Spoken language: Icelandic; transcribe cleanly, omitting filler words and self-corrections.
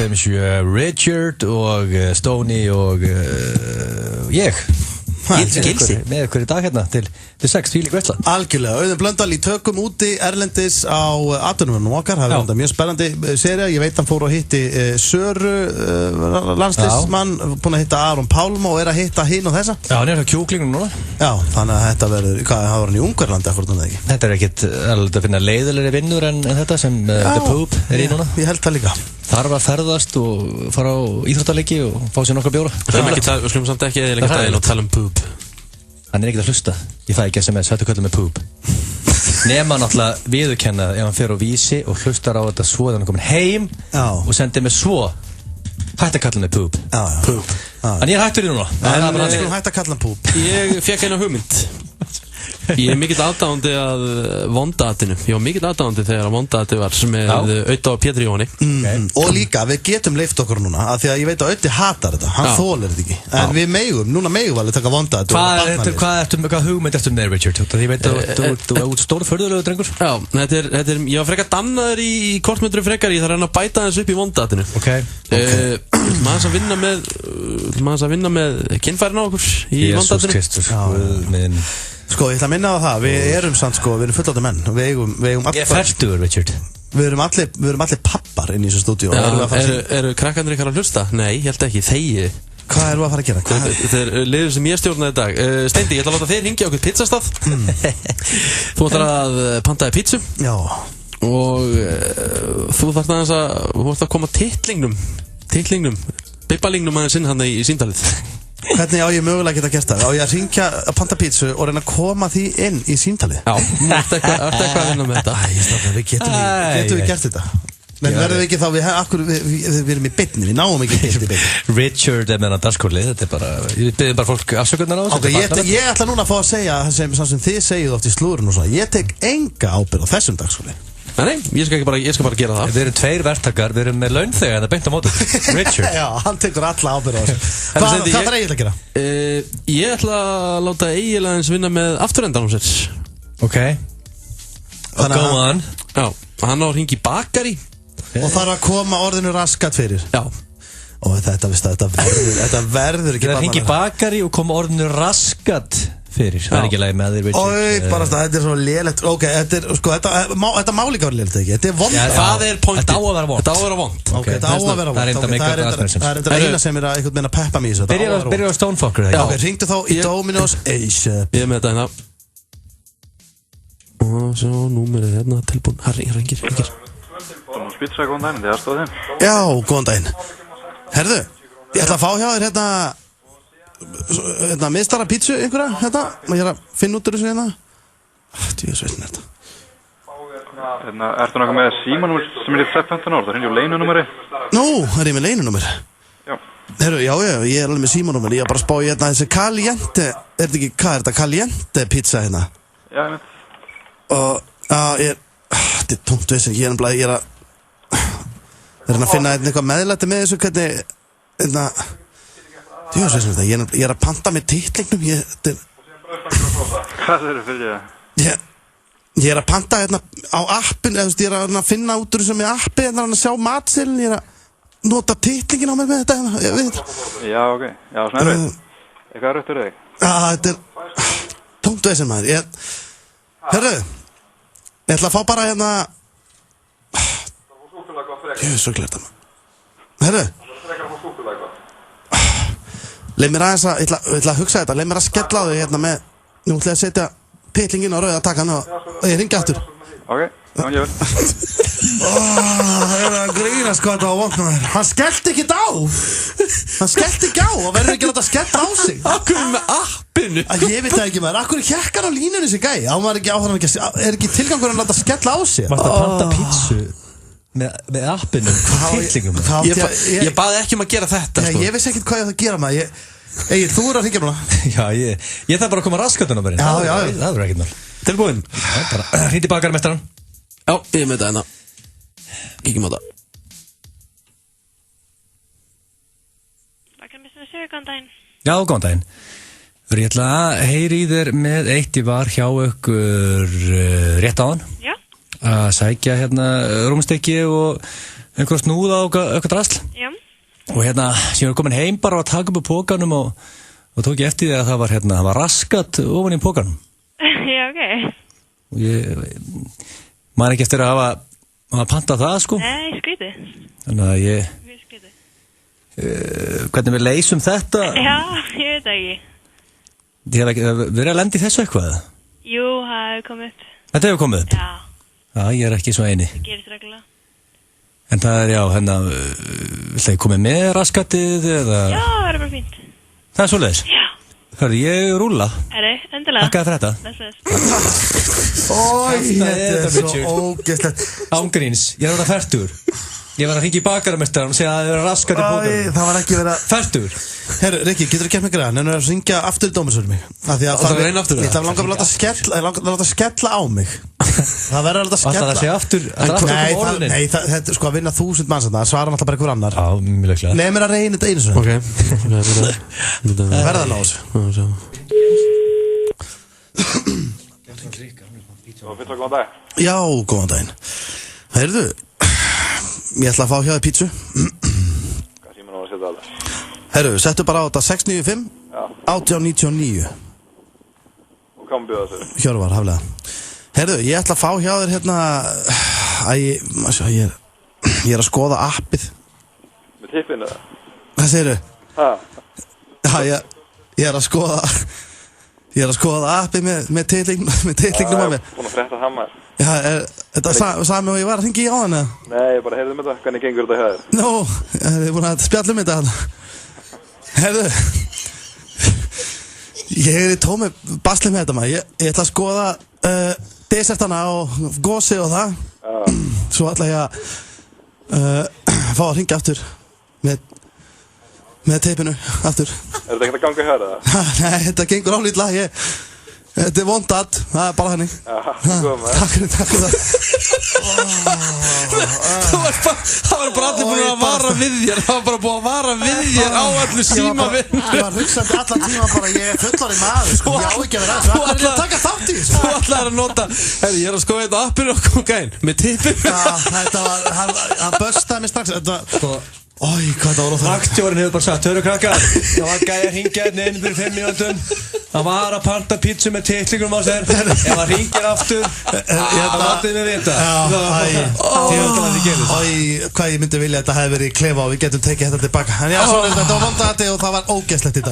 Richard og Stoney og ég Gilsi með ykkur í dag hérna til 6 fílík veitla. Algjörlega, Auðun Blöndal í tökum úti erlendis á atvinnumönnum okkar. Það er mjög spennandi sería. Ég veit hann fór að hitti Söru landsliðsmann, búin að hitta Aron Pálma og að hitta hinn og þessa. Já, hann hjá kjúklingunum núna. Já, þannig að þetta verður, hvað, það var hann í Ungverlandi akkurat núna ekki? Þetta ekkit alveg að finna leiðilegri vinnur en þetta sem The Poop í núna. Ég held það líka. Þarf að ferðast og fara á íþróttaleiki og fá sér nokkra bjóra. Við skulum samt ekki eða daginn og tala Poop. Hann ekkert að hlusta. Ég fæ ekki SMS, hættu kallum með Poop. Nema náttúrulega viðurkenna ef hann fer á Vísi og hlustar á þetta svo þegar hann komin heim og sendir mig svo hættu að kalla með Poop. Poop. En ég hættur í núna. Við skulum hættu að kalla Poop. Ég fekk eina hugmynd. Ég mikill aðdáandi að vondaatinu. Ég var mikill aðdáandi þegar að vondaati var með Auta og Pétur Jóhanni. Og líka, við getum leyft okkur núna af því að ég veit að Auti hatar þetta. Hann þolir þetta ekki. En við núna megum alveg taka vondaati. Hvað hugmynd ertu með, Richard? Ég veit að þú ert stór förðulegu drengur. Já, ég var frekar dannaður í kortmyndru frekar. Ég þarf að bæta þess upp í vondaatinu. Maður að vinna með kynfærin á okkur í vondaatinu. Sko, ég ætla að minna á það, við erum fullorðnir menn. Við eigum Ég er fertugur, Richard. Við erum allir pappar inn í þessu stúdíu. Eru krakkarnir ykkar að hlusta? Nei, ég held ekki, þegi. Hvað erum við að fara að gera? Þetta er liður sem ég stjórnaði í dag. Steindi, ég ætla að láta þér hringja okkur pizzastað. Þú ætlar að pantaði pizzu. Já. Og þú þarft að koma titlingnum, bibbalingnum aðeins inn hann í síntalið. Hvernig á ég mögulega geta gert það? Á ég að ringja að panta pítsu og reyna að koma því inn í síntalið? Já, ertu eitthvað að vinna með þetta? Við getum gert þetta. Men verðum við ekki þá, við erum í beinni, við náum ekki í beinni. Richard er með hann dagskólið, þetta er bara, við byggjum bara fólk afsökunar á þessu. Ég ætla núna að fá að segja, sem þið segið oft í slúrun og svona, ég tek enga ábyrgð á þessum dagskólið. Nei, ég skal bara gera það. Við erum 2 verktakar, við erum með launþega en það beint á móti. Richard. Já, hann tekur alla ábyrgð á þessu. Hvað þarf Egil að gera? Ég ætla að láta Egil aðeins vinna með afturendan á sér. Ok. Go on. Já, hann á að hringi í bakari. Og þarf að koma orðinu raskat fyrir. Já. Og þetta verður ekki bara. Það hringi í bakari og koma orðinu raskat fyrir. Það er ekki leið með þér, Richard. Bara þetta er svo lélegt. Ok, þetta má líka vera lélegt ekki. Þetta er vond. Það er pointið. Þetta á að vera vond. Þetta á að vera vond. Ok, þetta á að vera vond. Það er eina sem er að einhvern veginn að peppa mig í þessu. Byrja á Stonefucker. Já, við ringdu þá í Domino's ASAP. Ég er með þetta hérna. Og svo númerið hérna tilbúin. Hringir. Domino's Pizza, góðan daginn, þið aðstóð þeim. Já, góðan daginn. Herðu, ég ætla að fá hjá þér miðstara pítsu einhverja, ég er að finna út úr þessu hérna. Djöfisveitin þetta. Ertu náttúrulega með símanúmer sem er í 15 ár, það hringir leinunúmeri? Nú, er ég með leinunúmer? Já. Herru, já, ég er alveg með símanúmer, ég er bara að spá í þessi Caliente, hvað er þetta, Caliente pizza hérna? Já, ég veit. Og, þetta er tómt vissin, ég er að finna eitthvað meðlæti með þessu, hvernig, ég er að panta með titlingnum. Hvað er það fyrir það? Ég er að panta hérna á appin, ég er að finna út úr þessu með appi, ég er að sjá matseðilinn, ég er að nota titlingin á mér með þetta. Já, ok, já, svona erfitt. Eitthvað erfitt fyrir þig? Þetta er tómt veginn maður. Herru, ég ætla að fá bara hérna. Ég er svo glært að maður. Herru, leið mér aðeins að, ég ætla að hugsa þetta, leið mér að skella á þig hérna með, nú ætla ég að setja titlingin á rauða takkan og ég ringi aftur. Ok, já, ég verð. Það er að grína sko þetta á voknaður. Hann skellti ekki á. Og verður ekki að láta skella á sig. Akkur með appinu. Ég veit það ekki maður, akkur hékkar á línunni þessi gæi. Er ekki tilgangur að láta skella á sig? Varst að panta pítsu með appinu, titlingum. Ég baði ekki að gera þetta. Ég veist ekkert hvað ég ætla að gera maður. Egil, þú að hringja núna. Já, ég þarf bara að koma raskatunum bara inn. Já. Það verður ekkert mál. Tilbúin. Hringdi bakarmestarann. Já, ég er með þetta hérna. Kíkjum á það. Bakarmestarinn Sögur, góðan daginn. Já, góðan daginn. Ég ætla að heyri í þér með eitt ég var hjá ykkur rétt áðan. Já. Að sækja hérna rúmstykki og einhver snúða og eitthvað drasl. Já. Og síðan komin heim bara að taka upp pókanum og tók ég eftir því að það var raskat ofan í pókanum. Já, ok. Og maður ekki eftir að hafa pantað það, sko. Nei, skrítið. Þannig að Mjög skrítið. Hvernig við leysum þetta? Já, ég veit það ekki. Þið hefði verið að lenda í þessu eitthvað? Jú, það hefur komið upp. Þetta hefur komið upp? Já. Já, ég er ekki svo eini. Það gerist reglulega. En það er, já, vil það komið með raskatið eða? Já, það verður bara fínt. Það er svoleiðis? Já. Hörðu, ég rúlla. Endilega. Takk fyrir þetta. Ói, þetta er svo ógeðslegt. Ángríns, ég er að vera fertur. Ég var að hringja í bakaramestarann og segja að það er raskat í pókanum. Það var ekki verið að... Fertur. Herru, Rikki, getur þú gert mig græðan? En þú er að syngja aftur í dómursvöru mig. Það er reyna aftur. Ég ætla að langa að láta skella á mig. Það verður að láta skella. Það sé aftur, Nei, þetta er sko að vinna 1000 manns að það svara alltaf bara einhver annar. Já, mjög leiklega. Nei, mér að reyna þetta einu svona. Ok. Verða það á þessu. Já, góðan daginn. Heyrðu, ég ætla að fá hjá þér pítsu. Hvað síma nú að setja alveg? Herru, settu bara á þetta 695 1899. Og hvað bjóða þessu? Hjörvar, haflega. Herru, ég ætla að fá hjá þér ég er að skoða appið. Með tippinu það? Hvað segirðu? Hæ? Já, ég er að skoða appið með titlingnum að mér. Já, ég er búin að frétta það maður. Já, þetta sami og ég var að hringja í á hana. Nei, ég bara heyrði þetta, hvernig gengur þetta hjá þér? Nó, ég er búin að spjalla þetta hana. Herðu, ég er í tómi basli með þetta maður. Ég ætla að skoða desertana og gósi og það. Svo ætla ég að fá að hringja aftur með teipinu aftur. Er þetta ekkert að ganga hjá þér eða? Nei, þetta gengur álítla. Þetta er vondat, það er bara þannig. Já, góð maður. Takk fyrir það. Það var bara allir búin að vara við þér. Það var bara búin að vara við þér á allir símavinn. Ég var hugsandi allan tíma bara, ég er fullorðinn maður, sko. Ég á ekki að vera þessu. Það er að taka þátt í þessu. Þú ætlaðir að nota, ég er að skoða þetta appinu og kokain með tippinu. Já, þetta var, hann börstaði mig strax. Þetta var, ói, hvað það var óþægilegt. Vaktstjórinn hefur bara sagt, hörru krakkar, það var gæði að hringja hérna inn fyrir 5 mínútum. Það var að panta pítsu með titlingunum á sér. Ef hann hringir aftur, það látið mig vita. Hvað ég myndi vilja að þetta hefði verið í klefa og við getum tekið þetta tilbaka. En já, svona er þetta var vondaði og það var ógeðslegt í dag.